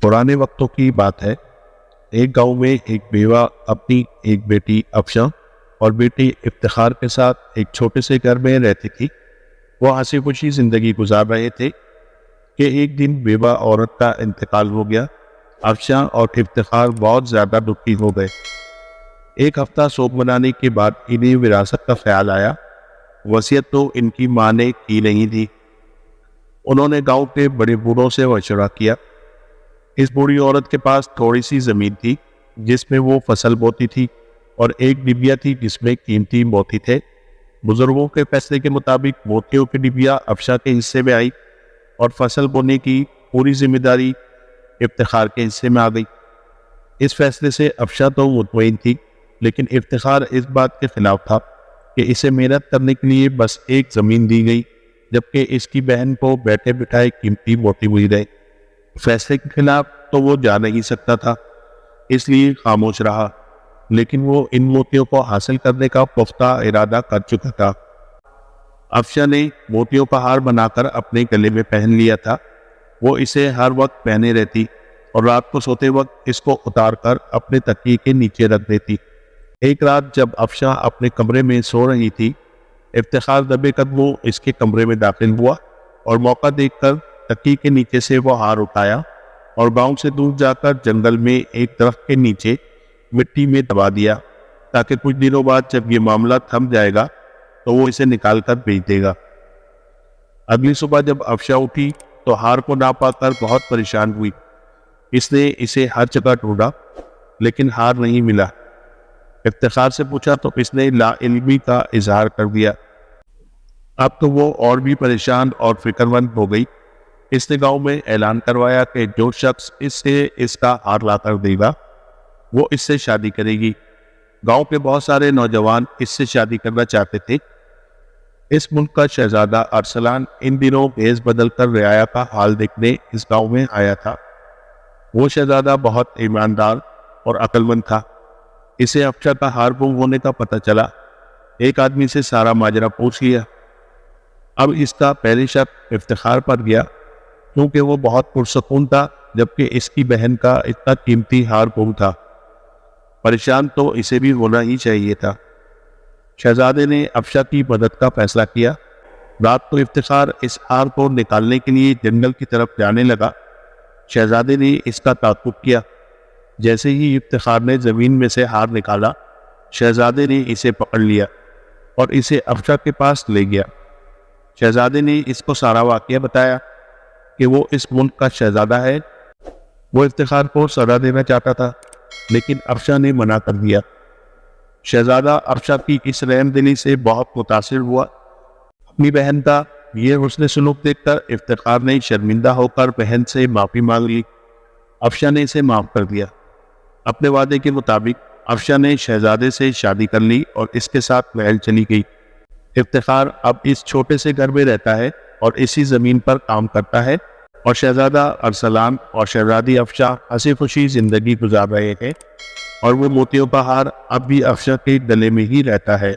पुराने वक्तों की बात है। एक गांव में एक बेवा अपनी एक बेटी अफशा और बेटी इफ्तिखार के साथ एक छोटे से घर में रहती थी। वो हंसी खुशी जिंदगी गुजार रहे थे कि एक दिन बेवा औरत का इंतकाल हो गया। अफशा और इफ्तिखार बहुत ज़्यादा दुखी हो गए। एक हफ्ता शोक मनाने के बाद इन्हें विरासत का ख्याल आया। वसीयत तो इनकी माँ ने की नहीं थी। उन्होंने गांव के बड़े बूढ़ों से मशवरा किया। इस बूढ़ी औरत के पास थोड़ी सी ज़मीन थी जिसमें वो फसल बोती थी और एक डिबिया थी जिसमें कीमती मोती थे। बुजुर्गों के फैसले के मुताबिक मोतियों की डिबिया अफशा के हिस्से में आई और फसल बोने की पूरी जिम्मेदारी इफ्तिखार के हिस्से में आ गई। इस फैसले से अफशा तो मुतमईन थी, लेकिन इफ्तिखार इस बात के खिलाफ था कि इसे मेहनत करने के लिए बस एक ज़मीन दी गई, जबकि इसकी बहन को बैठे बिठाए कीमती मोती मिल गए। फैसले के खिलाफ तो वो जा नहीं सकता था, इसलिए खामोश रहा, लेकिन वो इन मोतियों को हासिल करने का पुख्ता इरादा कर चुका था। अफशा ने मोतियों का हार बनाकर अपने गले में पहन लिया था। वो इसे हर वक्त पहने रहती और रात को सोते वक्त इसको उतारकर अपने तकिए के नीचे रख देती। एक रात जब अफशा अपने कमरे में सो रही थी, इफ्तिखार दबे कदमों इसके कमरे में दाखिल हुआ और मौका देखकर तकिए के नीचे से वो हार उठाया और गांव से दूर जाकर जंगल में एक दरख्त के नीचे मिट्टी में दबा दिया, ताकि कुछ दिनों बाद जब ये मामला थम जाएगा तो वो इसे निकाल कर बेच देगा। अगली सुबह जब अफशा उठी तो हार को ना पाकर बहुत परेशान हुई। इसने इसे हर जगह ढूंढा, लेकिन हार नहीं मिला। इफ्तिखार से पूछा तो इसने लाइल्मी का इजहार कर दिया। अब तो वो और भी परेशान और फिक्रमंद हो गई। इसने गांव में ऐलान करवाया कि जो शख्स इससे इसका हार ला कर देगा वो इससे शादी करेगी। गांव के बहुत सारे नौजवान इससे शादी करना चाहते थे। इस मुल्क का शहजादा अरसलान इन दिनों भेष बदल कर रियाया का हाल देखने इस गांव में आया था। वो शहजादा बहुत ईमानदार और अक्लमंद था। इसे अफशा का हार गुम होने का पता चला। एक आदमी से सारा माजरा पूछ लिया। अब इसका पहले शक इफ्तिखार पर गया, क्योंकि वो बहुत पुरसकून था, जबकि इसकी बहन का इतना कीमती हार गुम था। परेशान तो इसे भी होना ही चाहिए था। शहजादे ने अफशा की मदद का फैसला किया। रात को इफ्तिखार इस हार को निकालने के लिए जंगल की तरफ जाने लगा। शहजादे ने इसका ताक़ुब किया। जैसे ही इफ्तिखार ने ज़मीन में से हार निकाला, शहजादे ने इसे पकड़ लिया और इसे अफशा के पास ले गया। शहजादे ने इसको सारा वाक़या बताया कि वो इस मुल्क का शहजादा है। वो इफ्तिखार को सज़ा देना चाहता था, लेकिन अफशा ने मना कर दिया। शहजादा अफशा की इस रहमदिली से बहुत मुतासिर हुआ। अपनी बहन का ये हुस्न सलूक देखकर इफ्तिखार ने शर्मिंदा होकर बहन से माफ़ी मांग ली। अफशा ने इसे माफ़ कर दिया। अपने वादे के मुताबिक अफशा ने शहजादे से शादी कर ली और इसके साथ महल चली गई। इफ्तिखार अब इस छोटे से घर में रहता है और इसी ज़मीन पर काम करता है, और शहजादा अरसलान और शहजादी अफशा हंसी खुशी ज़िंदगी गुजार रहे हैं, और वो मोतियों का हार अब भी अफशा के गले में ही रहता है।